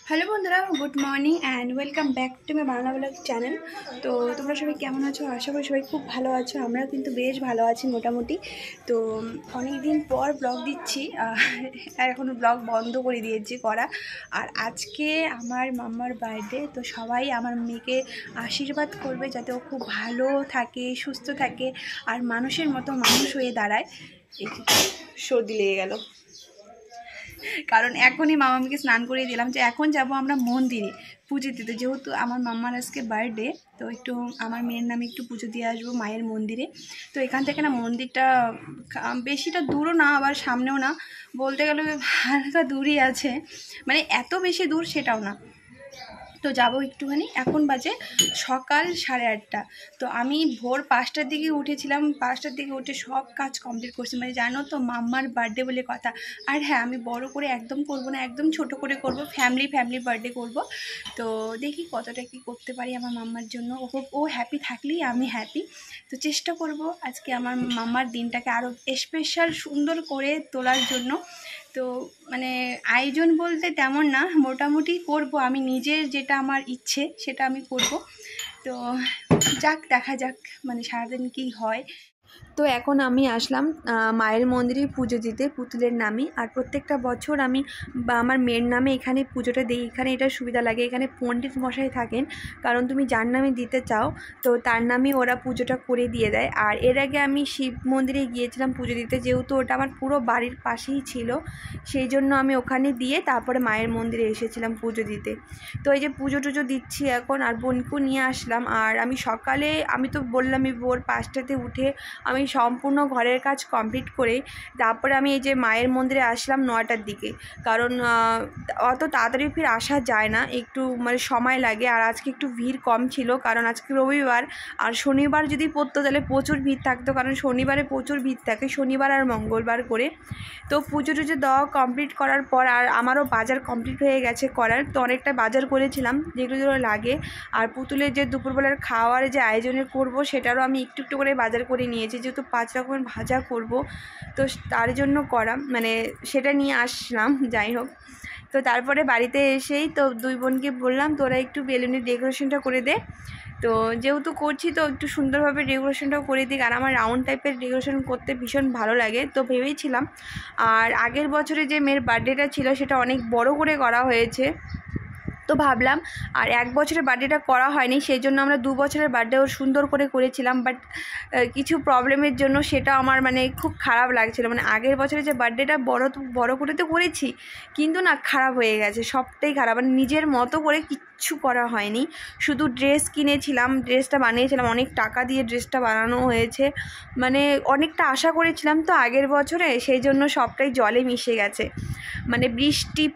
Hello বন্ধুরা, good morning and welcome back to my Bangla blog channel. তো তোমরা সবাই কেমন আছো? আশা করি সবাই খুব ভালো আছো। আমরা কিন্তু বেশ ভালো আছি মোটামুটি। তো অনেক দিন পর ব্লগ দিচ্ছি, আর এখনও ব্লগ বন্ধ করে দিয়েছি করা। আর আজকে আমার মাম্মার বার্থডে, তো সবাই আমার মেয়েকে আশীর্বাদ করবে যাতে ও খুব ভালো থাকে, সুস্থ থাকে আর মানুষের মতো মানুষ হয়ে দাঁড়ায়। সর্দি লেগে গেল, কারণ এখনই মামাকে স্নান করিয়ে দিলাম যে এখন যাব আমরা মন্দিরে পুজো দিতে, যেহেতু আমার মাম্মার আজকে বার্থডে। তো একটু আমার মেয়ের নামে একটু পুজো দিয়ে আসবো মায়ের মন্দিরে। তো এখান থেকে না মন্দিরটা বেশিটা দূরও না, আবার সামনেও না, বলতে গেলে হালকা দূরই আছে, মানে এত বেশি দূর সেটাও না। তো যাবো একটুখানি। এখন বাজে সকাল 8:30। তো আমি ভোর 5টার দিকে উঠেছিলাম, 5টার দিকে উঠে সব কাজ কমপ্লিট করছি, মানে জানো তো মাম্মার বার্থডে বলে কথা। আর হ্যাঁ, আমি বড় করে একদম করব না, একদম ছোট করে করব, ফ্যামিলি বার্থডে করব। তো দেখি কতটা কি করতে পারি আমার মাম্মার জন্য। ও হ্যাপি থাকলেই আমি হ্যাপি। তো চেষ্টা করব আজকে আমার মাম্মার দিনটাকে আরও স্পেশাল সুন্দর করে তোলার জন্য। তো মানে আয়োজন বলতে তেমন না, মোটামুটি করব আমি নিজের, যেটা আমার ইচ্ছে সেটা আমি করব। তো যাক, দেখা যাক মানে সারাদিন কী হয়। তো এখন আমি আসলাম মায়ের মন্দিরে পুজো দিতে পুতুলের নামে। আর প্রত্যেকটা বছর আমি আমার মেয়ের নামে এখানে পুজোটা দিই। এখানে এটা সুবিধা লাগে, এখানে পণ্ডিত মশাই থাকেন, কারণ তুমি যার নামে দিতে চাও তো তার নামে ওরা পুজোটা করে দিয়ে দেয়। আর এর আগে আমি শিব মন্দিরে গিয়েছিলাম পুজো দিতে, যেহেতু ওটা আমার পুরো বাড়ির পাশেই ছিল, সেই জন্য আমি ওখানে দিয়ে তারপরে মায়ের মন্দিরে এসেছিলাম পুজো দিতে। তো এই যে পুজো টুজো দিচ্ছি এখন, আর বোনকেও নিয়ে আসলাম। আর আমি সকালে, আমি তো বললামই ভোর 5টাতে উঠে আমি সম্পূর্ণ ঘরের কাজ কমপ্লিট করে তারপরে আমি এই যে মায়ের মন্দিরে আসলাম 9টার দিকে, কারণ অত তাড়াতাড়ি ফির আসা যায় না, একটু মানে সময় লাগে। আর আজকে একটু ভিড় কম ছিল, কারণ আজকে রবিবার, আর শনিবার যদি পড়তো তাহলে প্রচুর ভিড় থাকতো, কারণ শনিবারে প্রচুর ভিড় থাকে, শনিবার আর মঙ্গলবার করে। তো পুজো টুজো দেওয়া কমপ্লিট করার পর আর আমারও বাজার কমপ্লিট হয়ে গেছে করার, তো অনেকটা বাজার করেছিলাম যেগুলো লাগে। আর পুতুলের যে দুপুরবেলার খাওয়ার যে আয়োজনের করব সেটারও আমি একটু একটু করে বাজার করে নিয়েছি, যেহেতু 5 রকমের ভাজা করব, তো তার জন্য করা, মানে সেটা নিয়ে আসলাম। যাই হোক, তো তারপরে বাড়িতে এসেই তো দুই বোনকে বললাম তোরা একটু বেলুনের ডেকোরেশনটা করে দে। তো যেহেতু করছি তো একটু সুন্দরভাবে ডেকোরেশনটাও করে দিই, আর আমার রাউন্ড টাইপের ডেকোরেশন করতে ভীষণ ভালো লাগে, তো ভেবেইছিলাম। আর আগের বছরে যে মেয়ের বার্থডেটা ছিল সেটা অনেক বড় করে করা হয়েছে, তো ভাবলাম আর 1 বছরের বার্থডেটা করা হয়নি, সেই জন্য আমরা 2 বছরের বার্থডেও সুন্দর করে করেছিলাম। বাট কিছু প্রবলেমের জন্য সেটা আমার মানে খুব খারাপ লাগছিলো, মানে আগের বছরে যে বার্থডেটা বড় করে তো করেছি, কিন্তু না খারাপ হয়ে গেছে, সবটাই খারাপ, মানে নিজের মতো করে কিচ্ছু করা হয়নি। শুধু ড্রেস কিনেছিলাম, ড্রেসটা বানিয়েছিলাম, অনেক টাকা দিয়ে ড্রেসটা বানানো হয়েছে, মানে অনেকটা আশা করেছিলাম তো আগের বছরে, সেই জন্য সবটাই জলে মিশে গেছে। মানে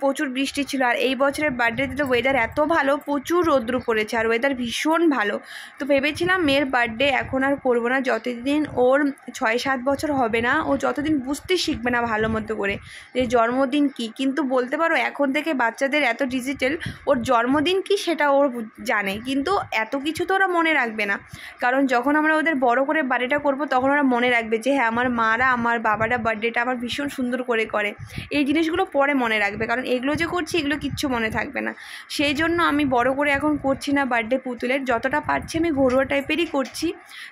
প্রচুর বৃষ্টি ছিল। আর এই বছরের বার্থডেতে তো ওয়েদার এত ভালো, প্রচুর রৌদ্র পড়েছে আর ওয়েদার ভীষণ ভালো। তো ভেবেছিলাম মেয়ের বার্থডে এখন আর করবো না, যতদিন ওর 6-7 বছর হবে না, ও যতদিন বুঝতে শিখবে না ভালো মতো করে যে জন্মদিন কী। কিন্তু বলতে পারো এখন থেকে বাচ্চাদের এত ডিজিটাল, ওর জন্মদিন কী সেটা ওর জানে, কিন্তু এত কিছু তো ওরা মনে রাখবে না, কারণ যখন আমরা ওদের বড় করে বার্থডেটা করবো তখন ওরা মনে রাখবে যে হ্যাঁ আমার মারা, আমার বাবারা বার্থডেটা আমার ভীষণ সুন্দর করে। এই জিনিসগুলো পরে মনে রাখবে, কারণ এগুলো যে করছি এগুলো কিচ্ছু মনে থাকবে না। সেই জন্য আমি বড় করে এখন করছি না বার্থডে পুতুলের, যতটা পারছি আমি ঘরোয়া টাইপেরই করছি।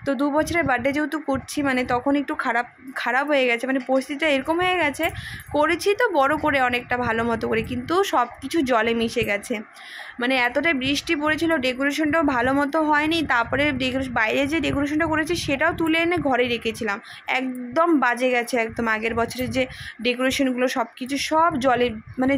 তো 2 বছরের বার্থডে যেহেতু করছি, মানে তখন একটু খারাপ হয়ে গেছে, মানে পরিস্থিতিটা এরকম হয়ে গেছে, করেছি তো বড় করে অনেকটা ভালো মতো করে, কিন্তু সব কিছু জলে মিশে গেছে। মানে এতটাই বৃষ্টি পড়েছিল, ডেকোরেশনটাও ভালো মতো হয়নি। তারপরে বাইরে যে ডেকোরেশনটা করেছি সেটাও তুলে এনে ঘরে রেখেছিলাম, একদম বাজে গেছে একদম। আগের বছরের যে ডেকোরেশনগুলো সব কিছু সব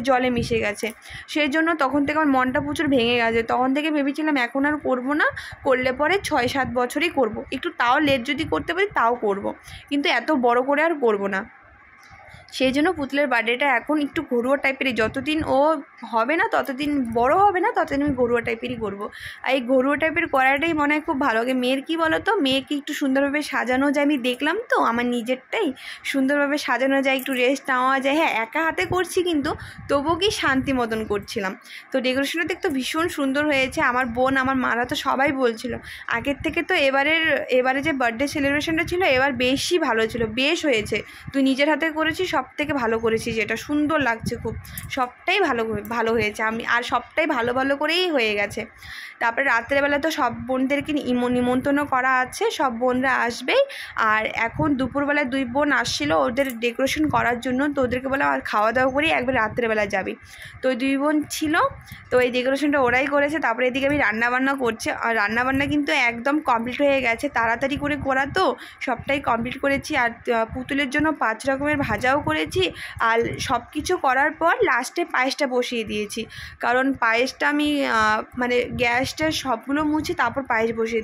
জলে মিশে গেছে, সেই জন্য তখন থেকে আমার মনটা প্রচুর ভেঙে গেছে। তখন থেকে ভেবেছিলাম এখন আর করবো না, করলে পরে 6-7 বছরই করব, একটু তাও লেট যদি করতে পারি তাও করব, কিন্তু এত বড় করে আর করব না। সেই জন্য পুতুলের বার্থডেটা এখন একটু ঘরোয়া টাইপেরই, যতদিন ও হবে না, ততদিন বড় হবে না, ততদিন আমি ঘরোয়া টাইপেরই করবো। আর এই ঘরোয়া টাইপের করাটাই মনে হয় খুব ভালো লাগে। মেয়ের কী বলো তো, মেয়েকে একটু সুন্দরভাবে সাজানো যায়, আমি দেখলাম তো আমার নিজেরটাই সুন্দরভাবে সাজানো যায়, একটু রেস্ট নেওয়া যায়। হ্যাঁ, একা হাতে করছি কিন্তু তবুও কি শান্তি মতন করছিলাম। তো ডেকোরেশনটা দেখতে ভীষণ সুন্দর হয়েছে। আমার বোন, আমার মারা তো সবাই বলছিল আগের থেকে তো এবারে যে বার্থডে সেলিব্রেশনটা ছিল এবার বেশি ভালো ছিল, বেশ হয়েছে, তুই নিজের হাতে করেছিস, সবথেকে ভালো করেছি, যেটা সুন্দর লাগছে খুব, সবটাই ভালো হয়েছে। আমি আর সবটাই ভালো করেই হয়ে গেছে। তারপরে রাত্রেবেলা তো সব বোনদেরকে নিমন্ত্রণ করা আছে, সব বোনরা আসবেই। আর এখন দুপুরবেলায় 2 বোন আসছিল ওদের ডেকোরেশন করার জন্য, তো ওদেরকে বলে আর খাওয়া দাওয়া করেই একবার রাত্রেবেলা যাবি। তো ওই 2 বোন ছিল, তো এই ডেকোরেশনটা ওরাই করেছে। তারপরে এদিকে আমি রান্নাবান্না করছি, আর রান্নাবান্না কিন্তু একদম কমপ্লিট হয়ে গেছে, তাড়াতাড়ি করে করা তো সবটাই কমপ্লিট করেছি। আর পুতুলের জন্য 5 রকমের ভাজাও করেছি। আর সব কিছু করার পর লাস্টে পায়েসটা বসিয়ে দিয়েছি, কারণ পায়েসটা আমি মানে গ্যাসটা সবগুলো মুছে তারপর পায়েস বসিয়ে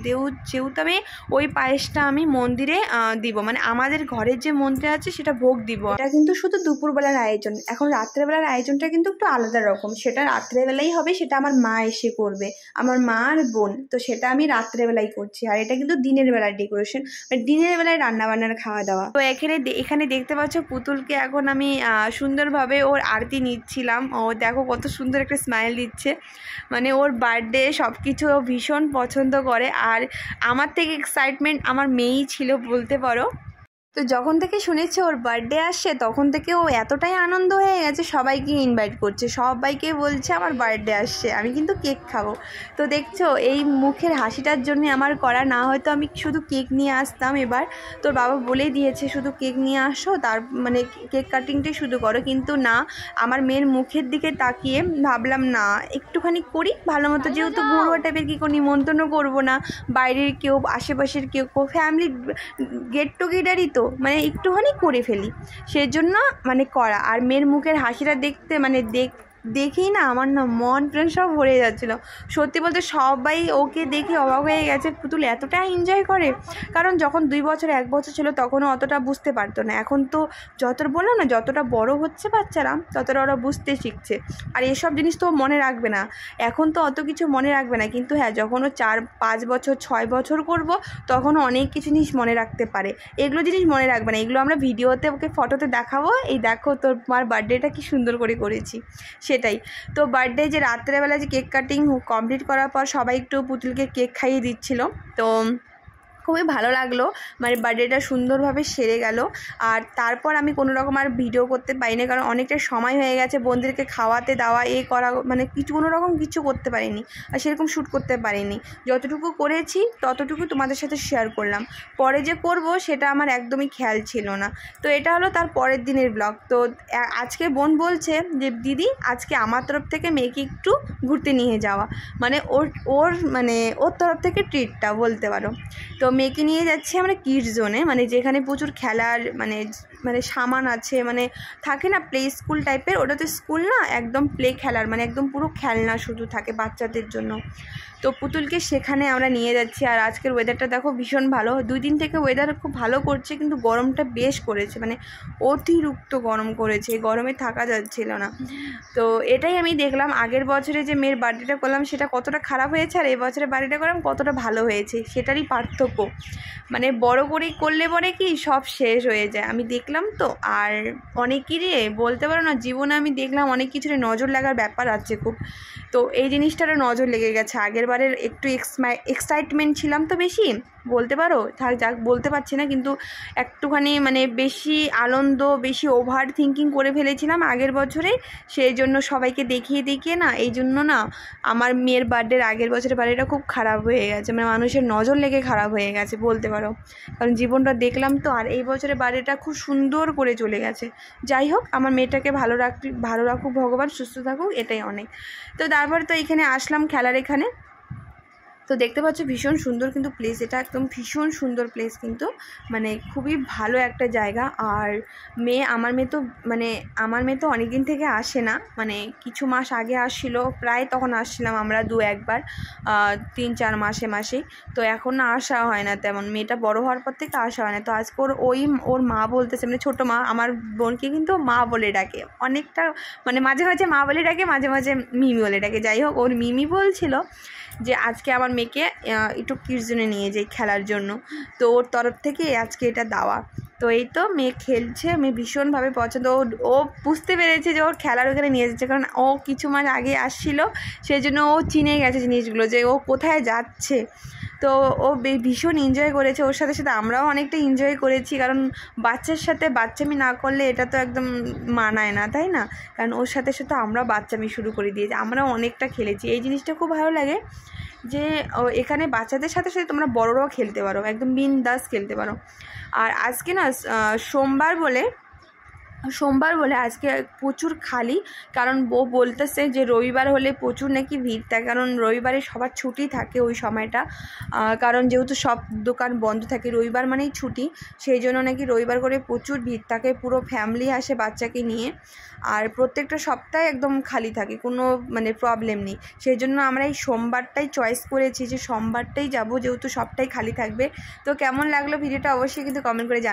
যেহেতু আমি ওই পায়েসটা আমি মন্দিরে দিব, মানে আমাদের ঘরের যে মন্দির আছে সেটা ভোগ দিব। এটা কিন্তু শুধু দুপুরবেলার আয়োজন। এখন রাত্রেবেলার আয়োজনটা কিন্তু একটু আলাদা রকম, সেটা রাত্রেবেলাই হবে, সেটা আমার মা এসে করবে, আমার মা আর বোন। তো সেটা আমি রাত্রেবেলাই করছি। আর এটা কিন্তু দিনের বেলার ডেকোরেশন, দিনের বেলায় রান্নাবান্নার খাওয়া দাওয়া। তো এখানে দেখতে পাচ্ছ পুতুলকে এখন আমি সুন্দরভাবে ওর আরতি নিচ্ছিলাম। ও দেখো কত সুন্দর একটা স্মাইল দিচ্ছে, মানে ওর বার্থডে সব কিছু ও ভীষণ পছন্দ করে। আর আমার থেকে এক্সাইটমেন্ট আমার মেয়েই ছিল বলতে পারো। তো যখন থেকে শুনেছে ওর বার্থডে আসছে তখন থেকে ও এতটাই আনন্দ হয়ে গেছে, সবাইকে ইনভাইট করছে, সবাইকে বলছে আমার বার্থডে আসছে, আমি কিন্তু কেক খাবো। তো দেখছো এই মুখের হাসিটার জন্য আমার করা, না হয়তো আমি শুধু কেক নিয়ে আসতাম। এবার তোর বাবা বলেই দিয়েছে শুধু কেক নিয়ে আসো, তার মানে কেক কাটিংটাই শুধু করো। কিন্তু না, আমার মেয়ের মুখের দিকে তাকিয়ে ভাবলাম না একটুখানি করি ভালো মতো, যেহেতু ঘরোয়া টাইপের কি কোনো নিমন্ত্রণও করবো না, বাইরের কেউ আশেপাশের কেউ ফ্যামিলি গেট টুগেদারই তো, মানে একটুখানি করে ফেলি, সেজন্য মানে করা। আর মেয়ের মুখের হাসিটা দেখতে মানে দেখেই না আমার না মন প্রাণ সব ভরে যাচ্ছিলো। সত্যি বলতে সবাই ওকে দেখে অবাক হয়ে গেছে, পুতুল এতটা এনজয় করে। কারণ যখন 2 বছর 1 বছর ছিল তখনও অতটা বুঝতে পারতো না। এখন তো বললাম না, যতটা বড় হচ্ছে বাচ্চারা ততটা ওরা বুঝতে শিখছে। আর এসব জিনিস তো মনে রাখবে না, এখন তো অত কিছু মনে রাখবে না, কিন্তু হ্যাঁ যখন ও 4-5 বছর 6 বছর করবো তখন অনেক কিছু জিনিস মনে রাখতে পারে। এগুলো জিনিস মনে রাখবে না, এগুলো আমরা ভিডিওতে ওকে ফটোতে দেখাবো, এই দেখো তোর মার বার্থডেটা কি সুন্দর করে করেছি সেটাই। তো বার্থডে যে রাত্রেবেলা যে কেক কাটিং কমপ্লিট করার পর সবাই একটু পুতুলকে কেক খাইয়ে দিচ্ছিল, তো খুবই ভালো লাগলো, মানে বার্থডেটা সুন্দরভাবে সেরে গেল। আর তারপর আমি কোনো রকম আর ভিডিও করতে পারিনি, কারণ অনেকটা সময় হয়ে গেছে, বোনদেরকে খাওয়াতে দেওয়া করা, মানে কোনো রকম কিছু করতে পারিনি, আর সেরকম শ্যুট করতে পারিনি। যতটুকু করেছি ততটুকু তোমাদের সাথে শেয়ার করলাম, পরে যে করব সেটা আমার একদমই খেয়াল ছিল না। তো এটা হলো তার পরের দিনের ব্লগ। তো আজকে বোন বলছে যে দিদি আজকে আমার তরফ থেকে মেয়েকে একটু ঘুরতে নিয়ে যাওয়া, মানে ওর তরফ থেকে ট্রিটটা বলতে পারো। তো মেয়েকে নিয়ে যাচ্ছি আমরা কিডস জোনে, মানে যেখানে প্রচুর খেলার মানে সামান আছে, মানে থাকে না প্লে স্কুল টাইপের, ওটা তো স্কুল না, একদম প্লে খেলার, মানে একদম পুরো খেলনা শুধু থাকে বাচ্চাদের জন্য। তো পুতুলকে সেখানে আমরা নিয়ে যাচ্ছি। আর আজকের ওয়েদারটা দেখো ভীষণ ভালো, 2 দিন থেকে ওয়েদার খুব ভালো করছে, কিন্তু গরমটা বেশ করেছে, মানে অতিরিক্ত গরম করেছে, গরমে থাকা যাচ্ছিল না। তো এটাই আমি দেখলাম আগের বছরে যে মেয়ের বার্থডেটা করলাম সেটা কতটা খারাপ হয়েছে, আর এই বছরে বার্থডেটা করলাম কতটা ভালো হয়েছে, সেটারই পার্থক্য। মানে বড় করেই করলে পরে কি সব শেষ হয়ে যায়, আমি দেখলাম তো। আর অনেকেরই বলতে পারো না জীবনে আমি দেখলাম অনেক কিছুর নজর লাগার ব্যাপার আছে খুব, তো এই জিনিসটারও নজর লেগে গেছে। আগের বারের একটু এক্সাইটমেন্ট ছিলাম তো বেশি, বলতে পারো যাক বলতে পারছি না, কিন্তু একটুখানি মানে বেশি আনন্দ, বেশি ওভার থিঙ্কিং করে ফেলেছিলাম আগের বছরে, সেই জন্য সবাইকে দেখিয়ে না, এই জন্য না আমার মেয়ের বার্থডের আগের বছরের বার্থডেটা খুব খারাপ হয়ে গেছে, মানে মানুষের নজর লেগে খারাপ হয়ে গেছে বলতে পারো, কারণ জীবনটা দেখলাম তো। আর এই বছরের বার্থডেটা খুব সুন্দর করে চলে গেছে। যাই হোক, আমার মেয়েটাকে ভালো রাখুক ভগবান, সুস্থ থাকুক, এটাই অনেক। তো তারপর তো এখানে আসলাম খেলার এখানে, তো দেখতে পাচ্ছ ভীষণ সুন্দর কিন্তু প্লেস, এটা একদম ভীষণ সুন্দর প্লেস, কিন্তু মানে খুবই ভালো একটা জায়গা। আর আমার মেয়ে তো অনেক দিন থেকে আসে না, মানে কিছু মাস আগে আসছিল, প্রায় তখন আসছিলাম আমরা 2-1 বার, 3-4 মাসেই। তো এখন না আসা হয় না তেমন, মেয়েটা বড় হওয়ার পর থেকে আসা হয় না। তো আজকে ওর মা বলতেছে, মানে ছোটো মা, আমার বোনকে কিন্তু মা বলে ডাকে অনেকটা, মানে মাঝে মাঝে মা বলে ডাকে, মাঝে মাঝে মিমি বলে ডাকে। যাই হোক, ওর মিমি বলছিল যে আজকে আমার মেয়েকে একটু কিডস জোনে নিয়ে যাই খেলার জন্য, তো ওর তরফ থেকে আজকে এটা দেওয়া। তো এই তো মেয়ে খেলছে, মেয়ে ভীষণভাবে পছন্দ, ও বুঝতে পেরেছে যে ওর খেলার ওখানে নিয়ে যাচ্ছে, কারণ ও কিছু মাস আগে আসছিল, সেই জন্য ও চিনে গেছে জিনিসগুলো যে ও কোথায় যাচ্ছে। তো ও ভীষণ এনজয় করেছে, ওর সাথে সাথে আমরাও অনেকটা এনজয় করেছি, কারণ বাচ্চার সাথে বাচ্চামি না করলে এটা তো একদম মানায় না, তাই না? কারণ ওর সাথে সাথে আমরা বাচ্চামি শুরু করে দিয়েছি, আমরাও অনেকটা খেলেছি। এই জিনিসটা খুব ভালো লাগে যে এখানে বাচ্চাদের সাথে সাথে তোমরা বড়রাও খেলতে পারো, একদম বিন্দাস খেলতে পারো। আর আজকে না সোমবার বলে আজকে প্রচুর খালি, কারণ বউ বলতেছে যে রবিবার হলে প্রচুর নাকি ভিড় থাকে, কারণ রবিবারে সবার ছুটি থাকে ওই সময়টা, কারণ যেহেতু সব দোকান বন্ধ থাকে, রবিবার মানেই ছুটি, সেই জন্য নাকি রবিবার করে প্রচুর ভিড় থাকে, পুরো ফ্যামিলি আসে বাচ্চাকে নিয়ে, আর প্রত্যেকটা সপ্তাহে একদম খালি থাকে, কোনো মানে প্রবলেম নেই। সেই জন্য আমরা এই সোমবারটাই চয়েস করেছি যে সোমবারটাই যাব, যেহেতু সবটাই খালি থাকবে। তো কেমন লাগলো ভিডিওটা অবশ্যই কিন্তু কমেন্ট করে জানাবেন।